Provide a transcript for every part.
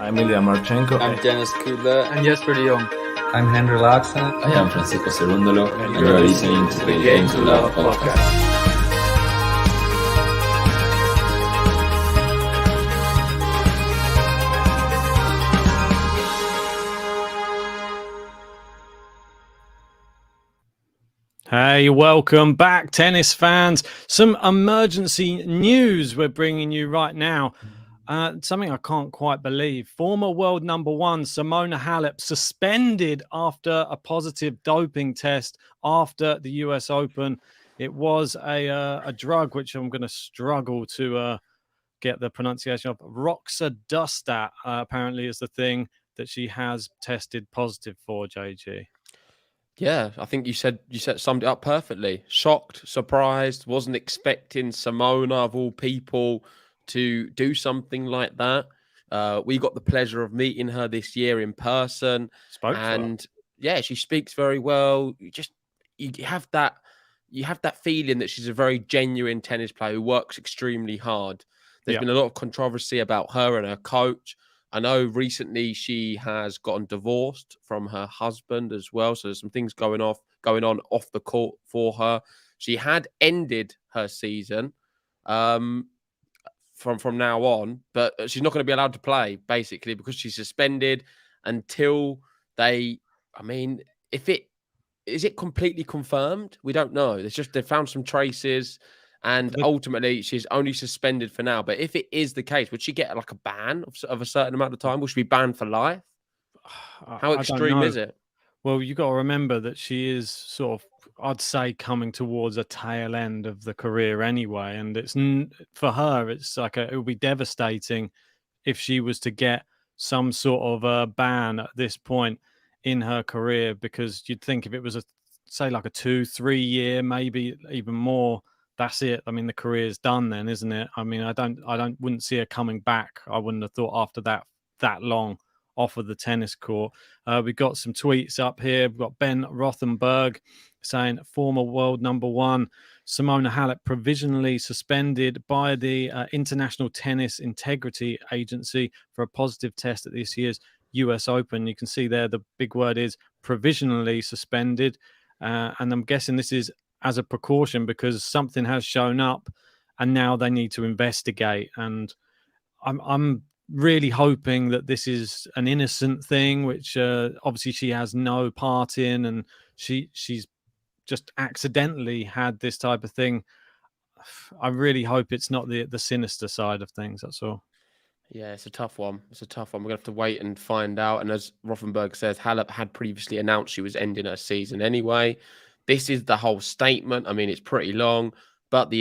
I'm Ilya Marchenko. I'm Dennis Kudla. I'm Jesper de Jong. I'm Henry Laaksonen. I am Francisco Cerundolo, and you are listening to the Game to Love podcast. Hey, welcome back, tennis fans. Some emergency news we're bringing you right now. Something I can't quite believe. Former world number one, Simona Halep, suspended after a positive doping test after the US Open. It was a drug, which I'm going to struggle to get the pronunciation of. Roxadustat, apparently, is the thing that she has tested positive for, JG. Yeah, I think you summed it up perfectly. Shocked, surprised, wasn't expecting Simona, of all people, to do something like that. We got the pleasure of meeting her this year in person. Yeah, she speaks very well. You have that feeling that she's a very genuine tennis player who works extremely hard. There's been a lot of controversy about her and her coach. I know recently she has gotten divorced from her husband as well. So there's some things going on off the court for her. She had ended her season from now on, but she's not going to be allowed to play, basically, because she's suspended until is it completely confirmed? We don't know. They found some traces. And ultimately, she's only suspended for now. But if it is the case, would she get like a ban of a certain amount of time? Will she be banned for life? How extreme is it? Well, you got to remember that she is sort of, I'd say, coming towards a tail end of the career anyway. And it's for her, it's like it would be devastating if she was to get some sort of a ban at this point in her career, because you'd think if it was say like a 2-3 year, maybe even more, that's it. I mean, the career's done then, isn't it? I mean, wouldn't see her coming back. I wouldn't have thought after that long off of the tennis court. We've got some tweets up here. We've got Ben Rothenberg saying former world number one Simona Halep provisionally suspended by the International Tennis Integrity Agency for a positive test at this year's US Open. You can see there the big word is provisionally suspended. And I'm guessing this is as a precaution because something has shown up and now they need to investigate. And I'm really hoping that this is an innocent thing, which obviously she has no part in, and she's just accidentally had this type of thing. I really hope it's not the sinister side of things. That's all. Yeah, it's a tough one. We're going to have to wait and find out. And as Rothenberg says, Halep had previously announced she was ending her season anyway. This is the whole statement. I mean, it's pretty long, but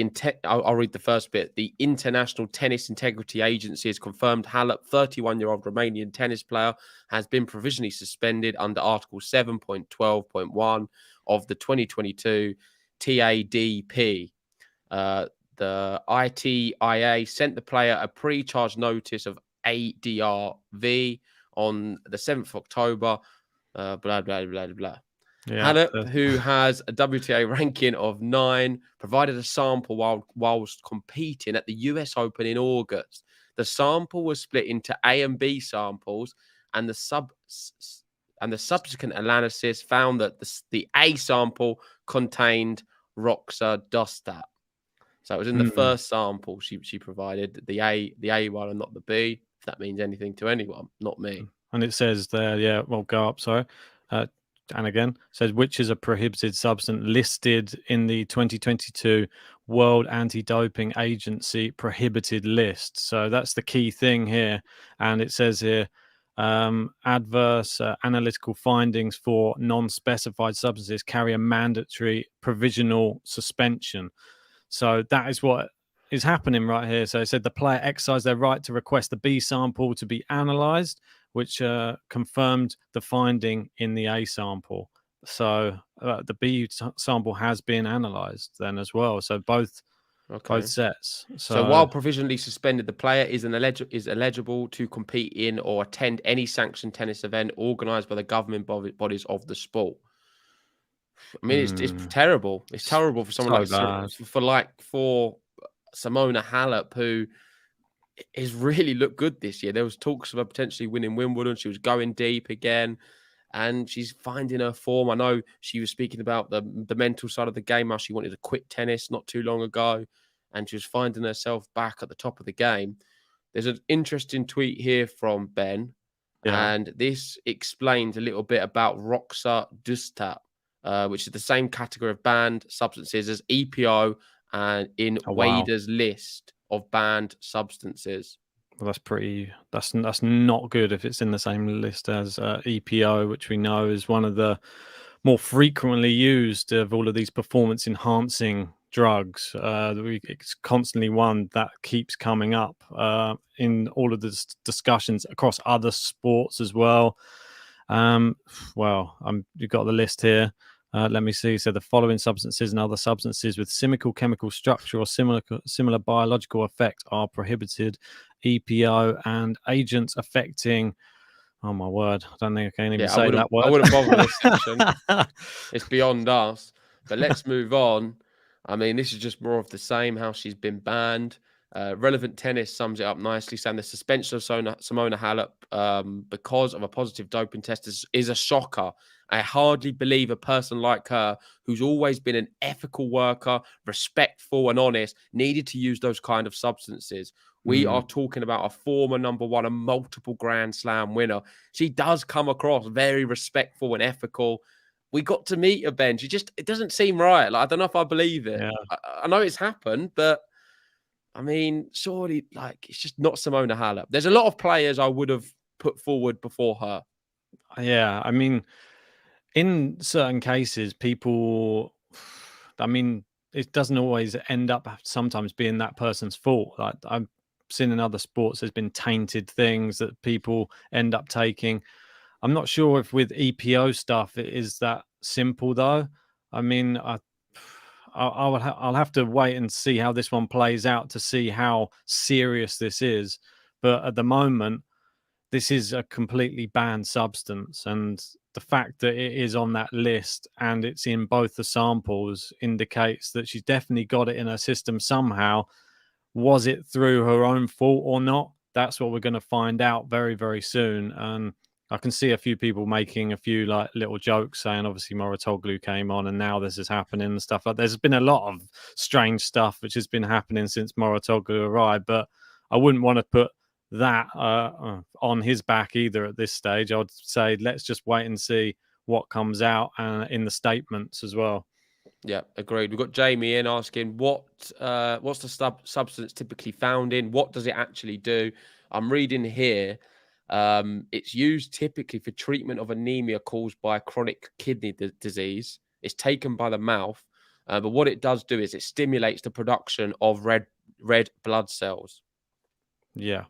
I'll read the first bit. The International Tennis Integrity Agency has confirmed Halep, 31-year-old Romanian tennis player, has been provisionally suspended under Article 7.12.1 of the 2022 TADP. The ITIA sent the player a pre-charge notice of ADRV on the 7th of October, blah, blah, blah, blah. Yeah, Halep, who has a WTA ranking of 9, provided a sample whilst competing at the US Open in August. The sample was split into A and B samples, and the subsequent analysis found that the A sample contained Roxadustat. So it was in the first sample she provided, the A one and not the B. If that means anything to anyone, not me. And it says there, go up, sorry. And again, says which is a prohibited substance listed in the 2022 World Anti-Doping Agency prohibited list. So that's the key thing here. And it says here, adverse analytical findings for non-specified substances carry a mandatory provisional suspension. So that is what is happening right here. So it said the player exercised their right to request the B sample to be analysed, which confirmed the finding in the A sample. So the B sample has been analysed then as well. So both sets. So while provisionally suspended, the player is eligible to compete in or attend any sanctioned tennis event organised by the governing bodies of the sport. I mean, it's terrible. It's terrible for someone for Simona Halep, who has really looked good this year. There was talks of her potentially winning Wimbledon. She was going deep again, and she's finding her form. I know she was speaking about the mental side of the game, how she wanted to quit tennis not too long ago, and she was finding herself back at the top of the game. There's an interesting tweet here from Ben, Yeah. and this explains a little bit about Roxadustat, which is the same category of banned substances as EPO and in Oh, wow. WADA's list of banned substances. Well, that's not good if it's in the same list as EPO, which we know is one of the more frequently used of all of these performance enhancing drugs. It's constantly one that keeps coming up in all of the discussions across other sports as well. You've got the list here. Let me see. So the following substances and other substances with similar chemical structure or similar biological effect are prohibited. EPO and agents affecting. Oh my word! I don't think I can even say that word. I wouldn't bother with this section. It's beyond us. But let's move on. I mean, this is just more of the same. How she's been banned. Relevant Tennis sums it up nicely, saying the suspension of Simona Halep because of a positive doping test is a shocker. I hardly believe a person like her, who's always been an ethical worker, respectful and honest, needed to use those kind of substances. We are talking about a former number one, a multiple Grand Slam winner. She does come across very respectful and ethical. We got to meet her, Ben. It doesn't seem right. Like, I don't know if I believe it. Yeah. I know it's happened, but I mean, surely, like, it's just not Simona Halep. There's a lot of players I would have put forward before her. Yeah, I mean, in certain cases, people, I mean, it doesn't always end up sometimes being that person's fault. Like I've seen in other sports, there's been tainted things that people end up taking. I'm not sure if with EPO stuff it is that simple though. I mean, I'll have to wait and see how this one plays out to see how serious this is. But at the moment, this is a completely banned substance, and the fact that it is on that list and it's in both the samples indicates that she's definitely got it in her system somehow. Was it through her own fault or not? That's what we're going to find out very, very soon. And I can see a few people making a few like little jokes saying obviously Moratoglu came on and now this is happening and stuff like there's been a lot of strange stuff which has been happening since Moratoglu arrived, but I wouldn't want to put that on his back either at this stage. I'd say let's just wait and see what comes out in the statements as well. Yeah, agreed. We've got Jamie in asking what's the substance typically found in? What does it actually do? I'm reading here. It's used typically for treatment of anemia caused by chronic kidney disease. It's taken by the mouth, but what it does do is it stimulates the production of red blood cells. Yeah.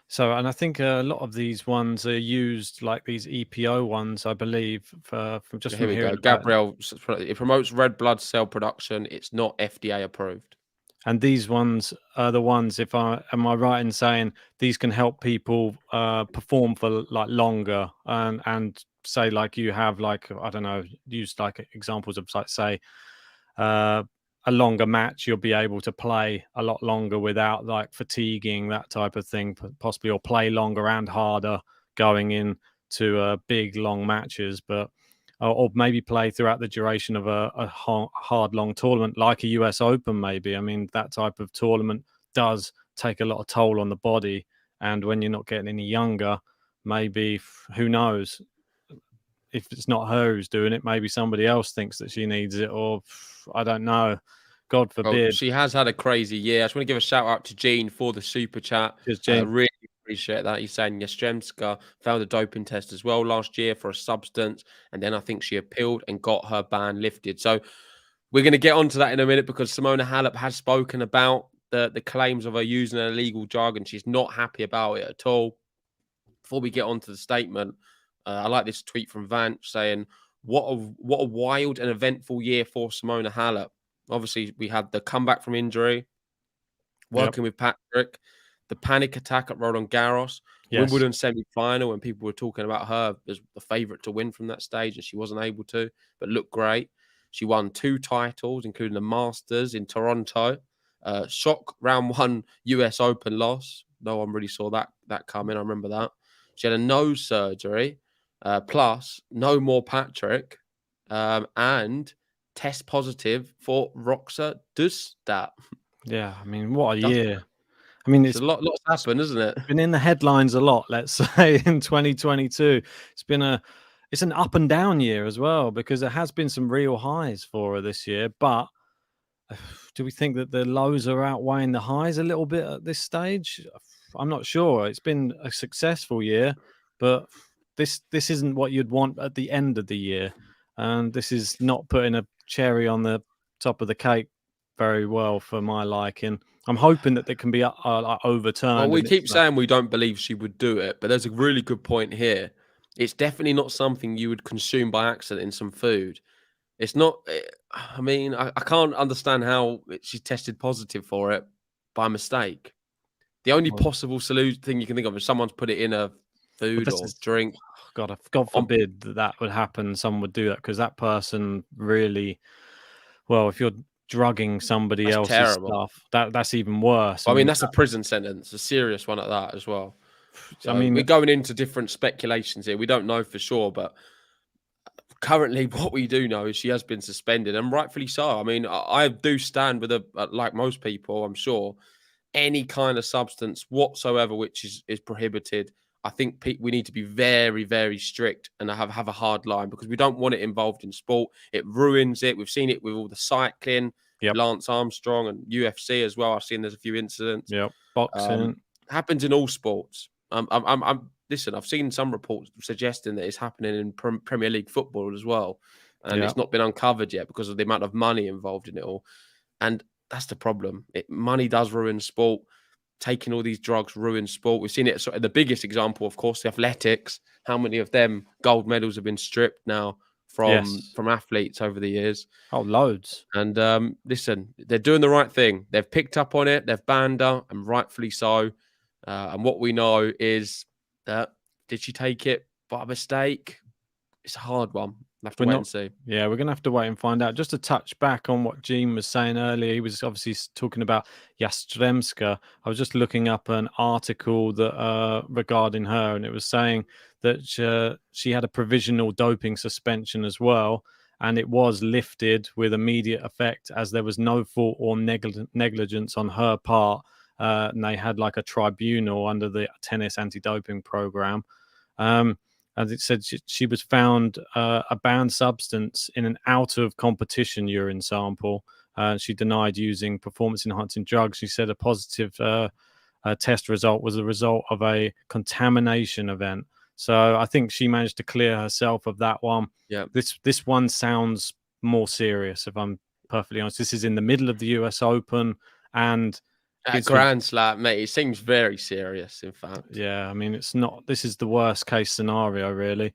So, and I think a lot of these ones are used, like these EPO ones, I believe, from Here we go. Gabrielle, it promotes red blood cell production. It's not FDA approved. And these ones are the ones, am I right in saying these can help people perform for like longer and say like you have like, I don't know, use like examples of like say a longer match, you'll be able to play a lot longer without like fatiguing, that type of thing, possibly, or play longer and harder going into big long matches, but or maybe play throughout the duration of a hard long tournament like a US Open maybe. I mean, that type of tournament does take a lot of toll on the body, and when you're not getting any younger, maybe, who knows, if it's not her who's doing it, maybe somebody else thinks that she needs it, or I don't know. God forbid. Well, she has had a crazy year. I just want to give a shout out to Gene for the super chat. Really appreciate that. He's saying Yastremska failed a doping test as well last year for a substance, and then I think she appealed and got her ban lifted. So we're going to get onto that in a minute because Simona Halep has spoken about the claims of her using an illegal jargon. She's not happy about it at all. Before we get onto the statement, I like this tweet from Vance saying, what a wild and eventful year for Simona Halep. Obviously, we had the comeback from injury, working with Patrick, the panic attack at Roland Garros, Wimbledon semi-final, when people were talking about her as the favourite to win from that stage, and she wasn't able to, but looked great. She won 2 titles, including the Masters in Toronto, Shock round 1 US Open loss. No one really saw that coming. I remember that. She had a nose surgery, plus no more Patrick, and test positive for Roxadustat. Yeah, I mean, what a Doesn't year. I mean, It's a lot's happened, isn't it? been in the headlines a lot, let's say, in 2022. It's an up and down year as well, because there has been some real highs for her this year. But do we think that the lows are outweighing the highs a little bit at this stage? I'm not sure. It's been a successful year, but this isn't what you'd want at the end of the year. And this is not putting a cherry on the top of the cake very well for my liking. I'm hoping that it can be overturned. Well, we and keep it's saying we don't believe she would do it, but there's a really good point here. It's definitely not something you would consume by accident in some food. It's not. I mean, I can't understand how she tested positive for it by mistake. The only possible solution thing you can think of is someone's put it in a food this or is drink. God on- forbid that would happen. Someone would do that, because that person really, well, if you're drugging somebody That's else's terrible. stuff, that's even worse. I mean, that's a prison sentence, a serious one at that as well. So I mean, we're going into different speculations here. We don't know for sure, but currently what we do know is she has been suspended, and rightfully so. I mean, I do stand with her, like most people, I'm sure. Any kind of substance whatsoever which is prohibited, I think we need to be very, very strict and have a hard line, because we don't want it involved in sport. It ruins it. We've seen it with all the cycling, Yep. Lance Armstrong, and UFC as well. I've seen there's a few incidents. Yep. Boxing. Happens in all sports. Listen, I've seen some reports suggesting that it's happening in Premier League football as well, and it's not been uncovered yet because of the amount of money involved in it all. And that's the problem. Money does ruin sport. Taking all these drugs ruins sport. We've seen it. So the biggest example, of course, the athletics. How many of them gold medals have been stripped now from athletes over the years? Oh, loads. And listen, they're doing the right thing. They've picked up on it. They've banned her, and rightfully so. And what we know is that, did she take it by mistake? It's a hard one. We'll have to wait and see. Yeah, we're going to have to wait and find out. Just to touch back on what Gene was saying earlier, he was obviously talking about Yastremska. I was just looking up an article that regarding her, and it was saying that she had a provisional doping suspension as well, and it was lifted with immediate effect as there was no fault or negligence on her part. And they had like a tribunal under the tennis anti-doping program. As it said, she was found a banned substance in an out-of-competition urine sample. She denied using performance-enhancing drugs. She said a positive test result was a result of a contamination event. So I think she managed to clear herself of that one. Yeah. This one sounds more serious, if I'm perfectly honest. This is in the middle of the US Open, and At Grand Slam, mate, it seems very serious, in fact. Yeah, I mean, it's not. This is the worst case scenario, really,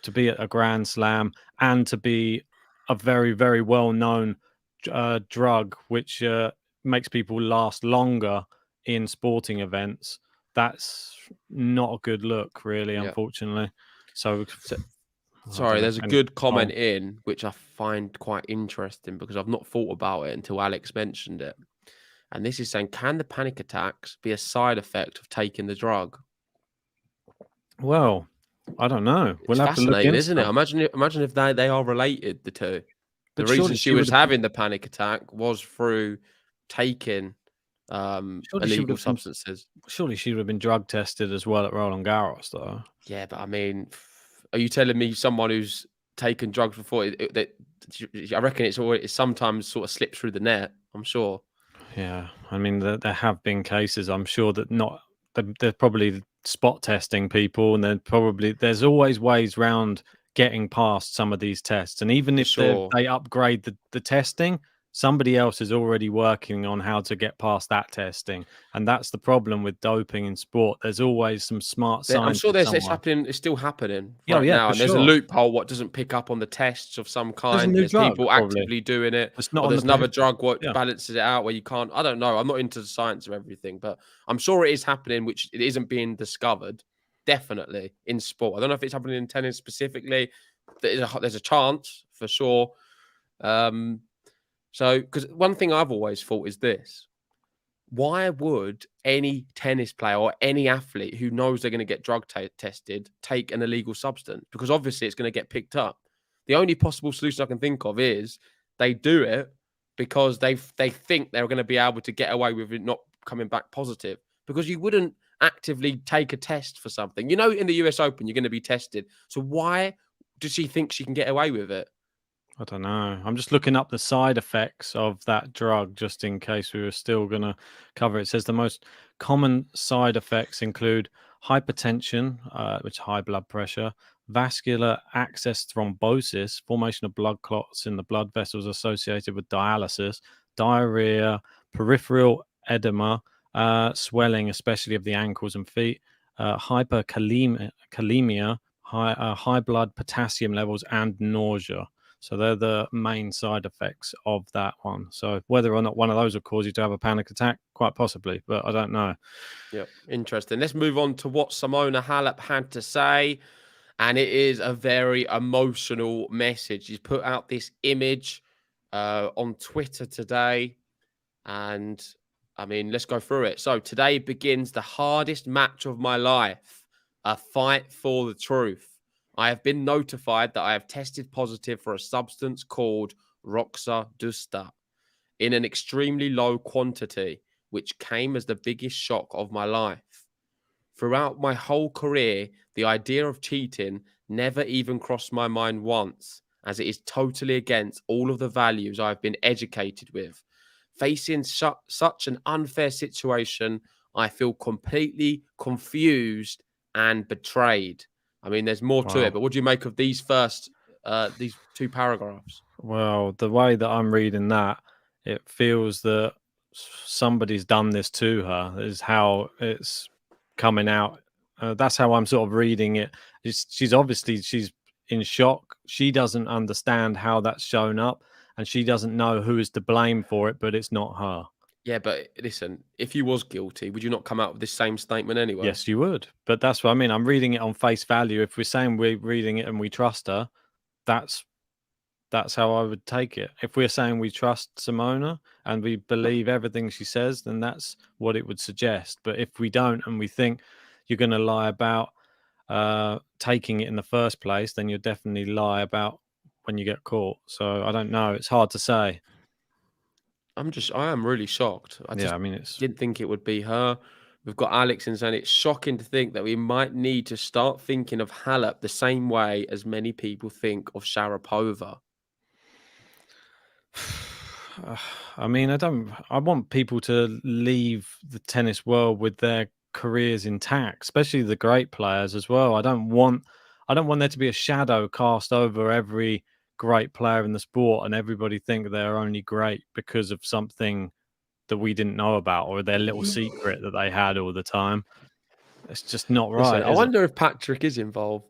to be at a Grand Slam and to be a very, very well-known drug, which makes people last longer in sporting events. That's not a good look, really, unfortunately. So sorry, there's a good comment in which I find quite interesting, because I've not thought about it until Alex mentioned it. And this is saying, can the panic attacks be a side effect of taking the drug? Well, I don't know. We'll have to look into, isn't it? Imagine if they are related, the two. The reason she was having the panic attack was through taking illegal substances. Surely she would have been drug tested as well at Roland Garros, though. Yeah, but I mean, are you telling me someone who's taken drugs before, I reckon it sometimes sort of slips through the net, I'm sure. Yeah, I mean, there have been cases, I'm sure, that they're probably spot testing people, and there's always ways round getting past some of these tests. And even if they upgrade the testing, somebody else is already working on how to get past that testing. And that's the problem with doping in sport. There's always some smart scientists. I'm sure it's happening. It's still happening now. And there's a loophole what doesn't pick up on the tests of some kind. There's people actively doing it. There's another drug what balances it out where you can't. I don't know. I'm not into the science of everything, but I'm sure it is happening, which it isn't being discovered. Definitely in sport. I don't know if it's happening in tennis specifically. There's a chance for sure. So, because one thing I've always thought is this: why would any tennis player or any athlete who knows they're going to get drug tested take an illegal substance? Because obviously it's going to get picked up. The only possible solution I can think of is they do it because they think they're going to be able to get away with it not coming back positive. Because you wouldn't actively take a test for something. You know, in the US Open, you're going to be tested. So why does she think she can get away with it? I don't know. I'm just looking up the side effects of that drug just in case we were still going to cover it. It says the most common side effects include hypertension, which is high blood pressure, vascular access thrombosis, formation of blood clots in the blood vessels associated with dialysis, diarrhea, peripheral edema, swelling, especially of the ankles and feet, hyperkalemia, high blood potassium levels, and nausea. So they're the main side effects of that one. So whether or not one of those will cause you to have a panic attack, quite possibly, but I don't know. Yep, interesting. Let's move on to what Simona Halep had to say. And it is a very emotional message. She's put out this image on Twitter today. And I mean, let's go through it. So today begins the hardest match of my life, a fight for the truth. I have been notified that I have tested positive for a substance called Roxadustat in an extremely low quantity, which came as the biggest shock of my life. Throughout my whole career, the idea of cheating never even crossed my mind once, as it is totally against all of the values I've been educated with. Facing such an unfair situation, I feel completely confused and betrayed. I mean, there's more to it, but what do you make of these these two paragraphs? Well, the way that I'm reading that, it feels that somebody's done this to her, is how it's coming out. That's how I'm sort of reading it. She's in shock. She doesn't understand how that's shown up, and she doesn't know who is to blame for it, but it's not her. Yeah, but listen, if you was guilty, would you not come out with this same statement anyway? Yes, you would. But that's what I mean. I'm reading it on face value. If we're saying we're reading it and we trust her, that's how I would take it. If we're saying we trust Simona and we believe everything she says, then that's what it would suggest. But if we don't and we think you're going to lie about taking it in the first place, then you'll definitely lie about when you get caught. So I don't know. It's hard to say. I am really shocked. I didn't think it would be her. We've got Alex in saying it's shocking to think that we might need to start thinking of Halep the same way as many people think of Sharapova. I mean, I want people to leave the tennis world with their careers intact, especially the great players as well. I don't want there to be a shadow cast over every great player in the sport and everybody think they're only great because of something that we didn't know about or their little secret that they had all the time. It's just not right. Listen, I wonder if Patrick is involved.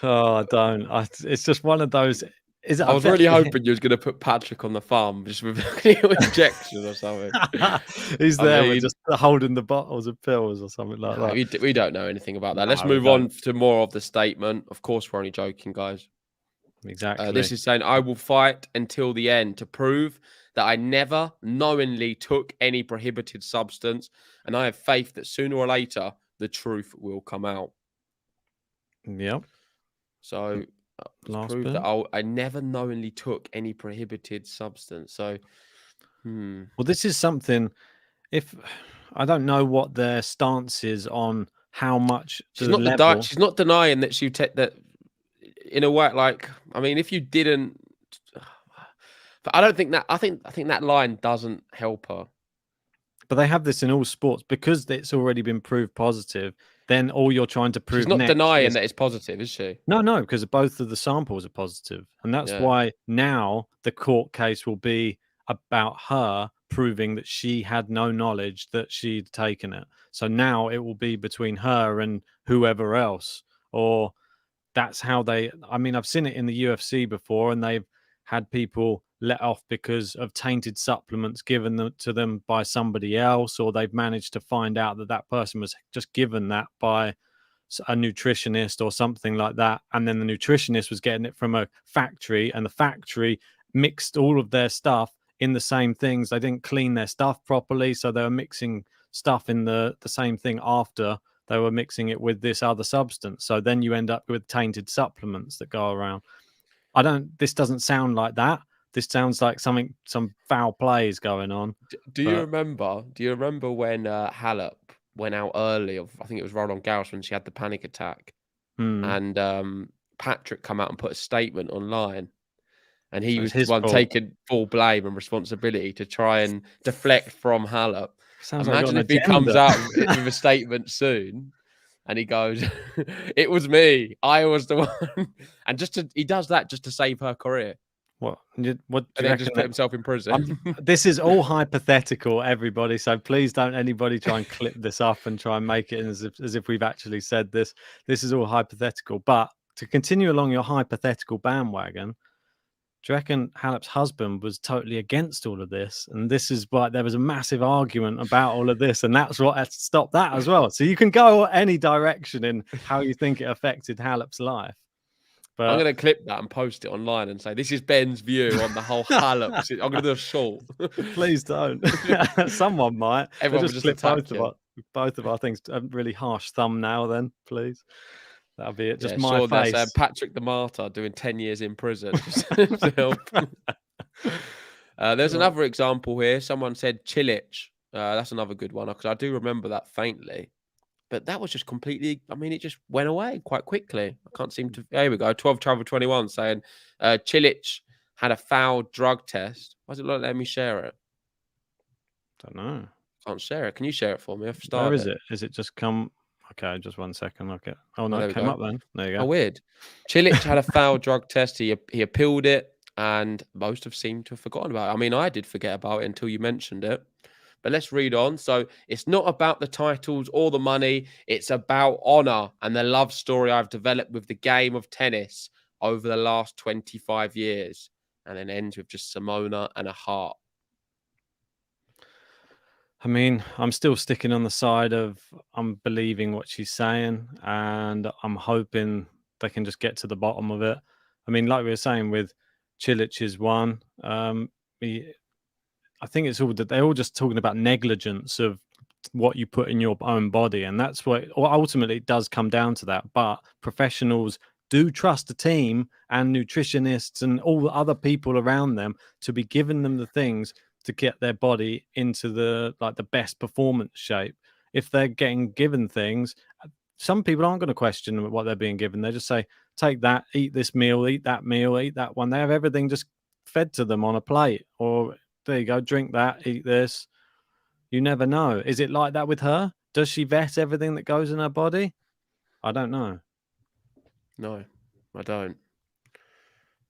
Oh, I don't. It's just one of those. I was really hoping you was going to put Patrick on the farm just with a injection or something. He's there with just holding the bottles of pills or something like that. We don't know anything about that. Let's move on to more of the statement. Of course, we're only joking, guys. Exactly. This is saying, I will fight until the end to prove that I never knowingly took any prohibited substance, and I have faith that sooner or later the truth will come out. Yep. So prove that I never knowingly took any prohibited substance. So, well, this is something. If I don't know what their stance is on how much she's not denying that she that in a way. Like, I mean, if you didn't, but I don't think that. I think that line doesn't help her. But they have this in all sports because it's already been proved positive. Then all you're trying to prove. She's not denying that it's positive, is she? No, because both of the samples are positive, and that's why now the court case will be about her proving that she had no knowledge that she'd taken it. So now it will be between her and whoever else, or that's how they. I mean, I've seen it in the UFC before, and they've had people let off because of tainted supplements given to them by somebody else, or they've managed to find out that person was just given that by a nutritionist or something like that, and then the nutritionist was getting it from a factory, and the factory mixed all of their stuff in the same things. They didn't clean their stuff properly, so they were mixing stuff in the same thing after they were mixing it with this other substance. So then you end up with tainted supplements that go around. This doesn't sound like that. This sounds like some foul play is going on. Do you remember when Halep went out early I think it was Roland Garros when she had the panic attack, and Patrick come out and put a statement online, and he was the one taking full blame and responsibility to try and deflect from Halep. Imagine if he comes out with a statement soon and he goes, "It was me. I was the one," and he does that just to save her career. What do you just put himself in prison. This is all hypothetical, everybody. So please don't anybody try and clip this up and try and make it as if we've actually said this. This is all hypothetical. But to continue along your hypothetical bandwagon, do you reckon Halep's husband was totally against all of this? And this is why there was a massive argument about all of this, and that's what had to stop that as well. So you can go any direction in how you think it affected Halep's life. But I'm going to clip that and post it online and say, this is Ben's view on the whole Halep. I'm going to do a short. Please don't. Someone might. Everyone will just clip both of our things. A really harsh thumbnail then, please. That'll be it. Just my face. That's Patrick the Martyr doing 10 years in prison. To help. There's another example here. Someone said Cilic. That's another good one because I do remember that faintly. But that was just completely, it just went away quite quickly. I can't seem to, here we go, 12 Travel 21 saying Cilic had a foul drug test. Why is it not letting me share it? Don't know. Can't share it. Can you share it for me? I've started. Where is it? Is it just come? Okay, just 1 second. Okay. Oh, no, it came up then. There you go. Oh, weird. Cilic had a foul drug test. He appealed it, and most have seemed to have forgotten about it. I did forget about it until you mentioned it. But let's read on. So it's not about the titles or the money. It's about honor and the love story I've developed with the game of tennis over the last 25 years. And then ends with just Simona and a heart. I'm still sticking on the side of I'm believing what she's saying, and I'm hoping they can just get to the bottom of it. Like we were saying with Cilic's one, I think it's all that they're all just talking about negligence of what you put in your own body. And that's what ultimately it does come down to that. But professionals do trust the team and nutritionists and all the other people around them to be giving them the things to get their body into the best performance shape. If they're getting given things, some people aren't going to question what they're being given. They just say, take that, eat this meal, eat that meal, eat that one. They have everything just fed to them on a plate, or there you go, drink that, eat this. You never know. Is it like that with her? Does she vet everything that goes in her body? I don't know. No, I don't.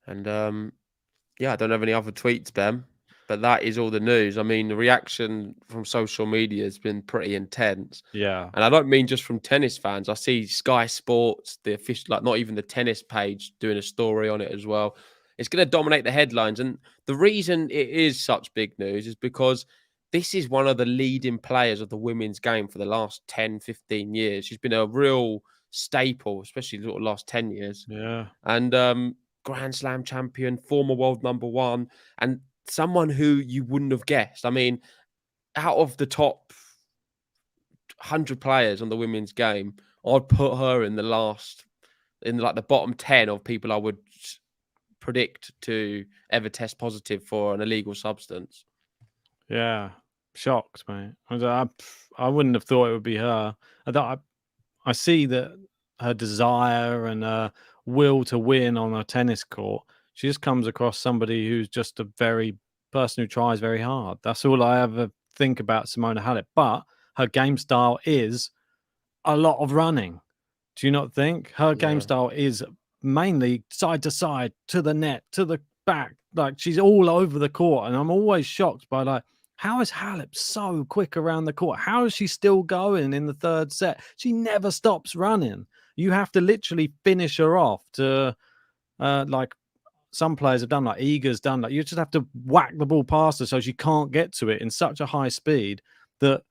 And I don't have any other tweets, Ben, but that is all the news. The reaction from social media has been pretty intense. Yeah. And I don't mean just from tennis fans. I see Sky Sports, the official, not even the tennis page, doing a story on it as well. It's going to dominate the headlines. And the reason it is such big news is because this is one of the leading players of the women's game for the last 10, 15 years. She's been a real staple, especially the last 10 years. Yeah. And Grand Slam champion, former world number one, and someone who you wouldn't have guessed. Out of the top 100 players on the women's game, I'd put her in the bottom 10 of people I would predict to ever test positive for an illegal substance. Yeah, shocked, mate. I wouldn't have thought it would be her. I see that her desire and will to win on a tennis court. She just comes across somebody who's just a very person who tries very hard. That's all I ever think about Simona Halep. But her game style is a lot of running. Do you not think her game style is mainly side to side, to the net, to the back? She's all over the court, and I'm always shocked by how is Halep so quick around the court? How is she still going in the third set? She never stops running. You have to literally finish her off to some players have done, like Iga's done. You just have to whack the ball past her so she can't get to it in such a high speed that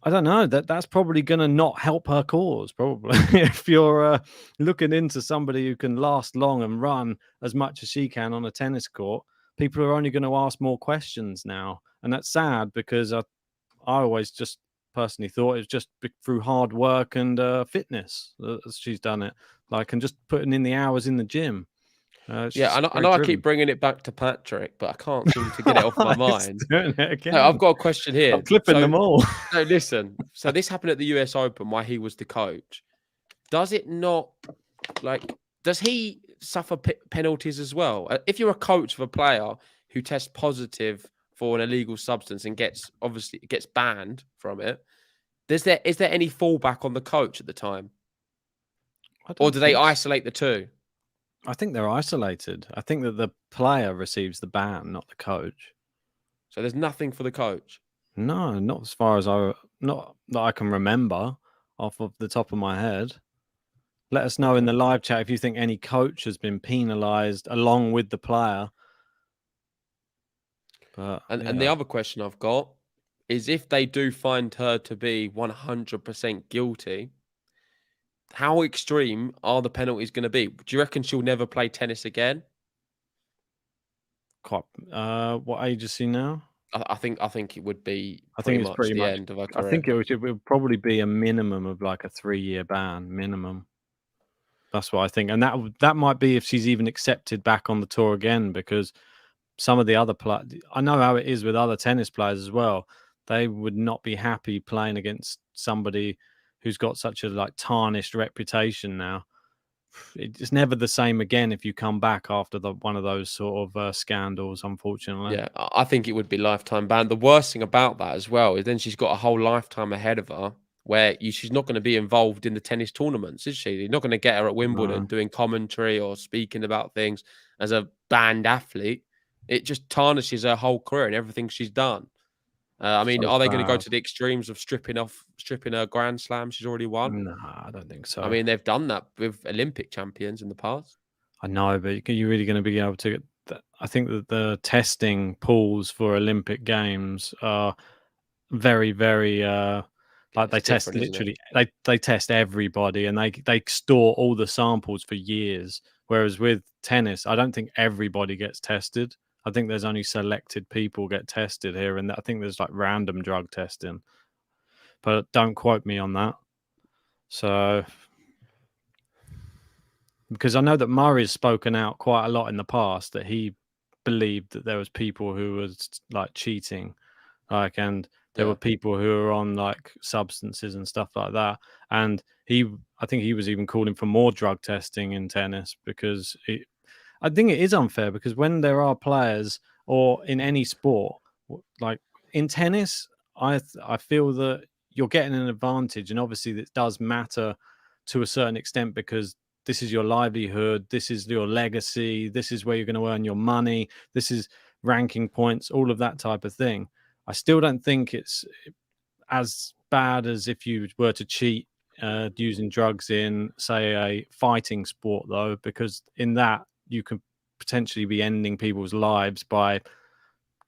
I don't know, that's probably going to not help her cause, probably. If you're looking into somebody who can last long and run as much as she can on a tennis court, people are only going to ask more questions now. And that's sad, because I always just personally thought it was just through hard work and fitness that she's done it, like, and just putting in the hours in the gym. Yeah, I know I keep bringing it back to Patrick, but I can't seem to get it off my mind. Doing it again. No, I've got a question here. I'm clipping them all. No, listen. So this happened at the US Open while he was the coach. Does it not, like, does he suffer penalties as well? If you're a coach of a player who tests positive for an illegal substance and gets banned from it, is there any fallback on the coach at the time? Or do they isolate the two? I think they're isolated. I think that the player receives the ban, not the coach. So there's nothing for the coach? No, not as far as not that I can remember off of the top of my head. Let us know in the live chat if you think any coach has been penalised along with the player. But and the other question I've got is, if they do find her to be 100% guilty, how extreme are the penalties going to be? Do you reckon she'll never play tennis again? What age is she now? I think it would be. I think it's much pretty the much end of her career. I think it would probably be a minimum of like a 3-year ban minimum. That's what I think, and that might be if she's even accepted back on the tour again, because some of the other players, I know how it is with other tennis players as well. They would not be happy playing against somebody who's got such a like tarnished reputation now. It's never the same again if you come back after one of those sort of scandals, unfortunately. Yeah, I think it would be lifetime ban. The worst thing about that as well is then she's got a whole lifetime ahead of her where she's not going to be involved in the tennis tournaments, is she? You're not going to get her at Wimbledon doing commentary or speaking about things as a banned athlete. It just tarnishes her whole career and everything she's done. I mean, are they going to go to the extremes of stripping her Grand Slam she's already won? No, I don't think so. I mean, they've done that with Olympic champions in the past. I know, but are you really going to be able to get I think that the testing pools for Olympic Games are very, very like they test literally they test everybody, and they store all the samples for years. Whereas with tennis, I don't think everybody gets tested. I think there's only selected people get tested here, and I think there's like random drug testing, but don't quote me on that. So, because I know that Murray's spoken out quite a lot in the past that he believed that there was people who was like cheating, like, and there were people who were on like substances and stuff like that. And I think he was even calling for more drug testing in tennis, because I think it is unfair, because when there are players, or in any sport, like in tennis, I feel that you're getting an advantage, and obviously it does matter to a certain extent, because this is your livelihood, this is your legacy, this is where you're going to earn your money, this is ranking points, all of that type of thing. I still don't think it's as bad as if you were to cheat using drugs in, say, a fighting sport, though, because in that you can potentially be ending people's lives by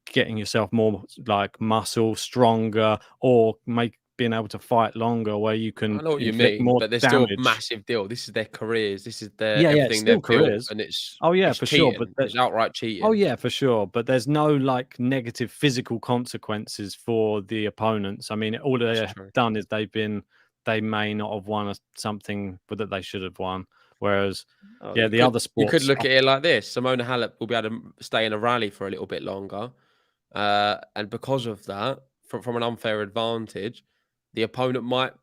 getting yourself more like muscle, stronger, or being able to fight longer, where you can. I know what you inflict mean, more but there's damage. still a massive deal. This is their careers. This is their everything still they've built, careers. and it's for cheating. sure, but it's outright cheating. Oh yeah, for sure. But there's no like negative physical consequences for the opponents. I mean, all they've done is they may not have won something, but that they should have won. Whereas, the other sports, you could look at it like this: Simona Halep will be able to stay in a rally for a little bit longer, and because of that, from an unfair advantage, the opponent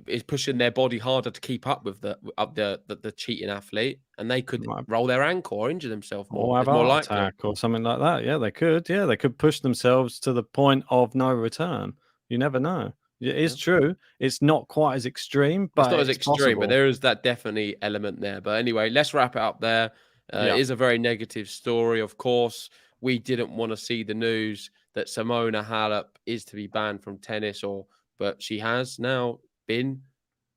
is pushing their body harder to keep up with the cheating athlete, and they could roll their ankle or injure themselves more. Or have more heart attack or something like that. Yeah, they could. Yeah, they could push themselves to the point of no return. You never know. It is true. It's not quite as extreme, but it's not as extreme, possible. but there is that definitely element there. But anyway, let's wrap it up there. It is a very negative story. Of course, we didn't want to see the news that Simona Halep is to be banned from tennis, but she has now been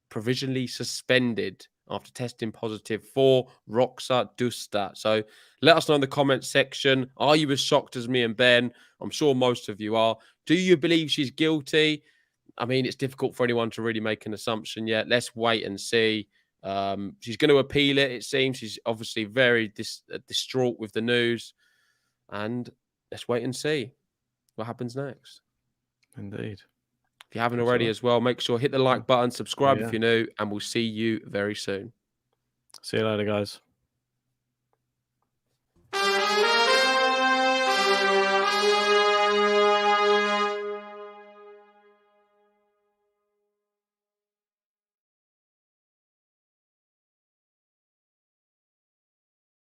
provisionally suspended after testing positive for Roxadustat. So let us know in the comments section. Are you as shocked as me and Ben? I'm sure most of you are. Do you believe she's guilty? I mean, it's difficult for anyone to really make an assumption yet. Let's wait and see. She's going to appeal it, it seems. She's obviously very distraught with the news. and let's wait and see what happens next. Indeed. If you haven't already as well, make sure hit the like button, subscribe if you're new, and we'll see you very soon. See you later, guys.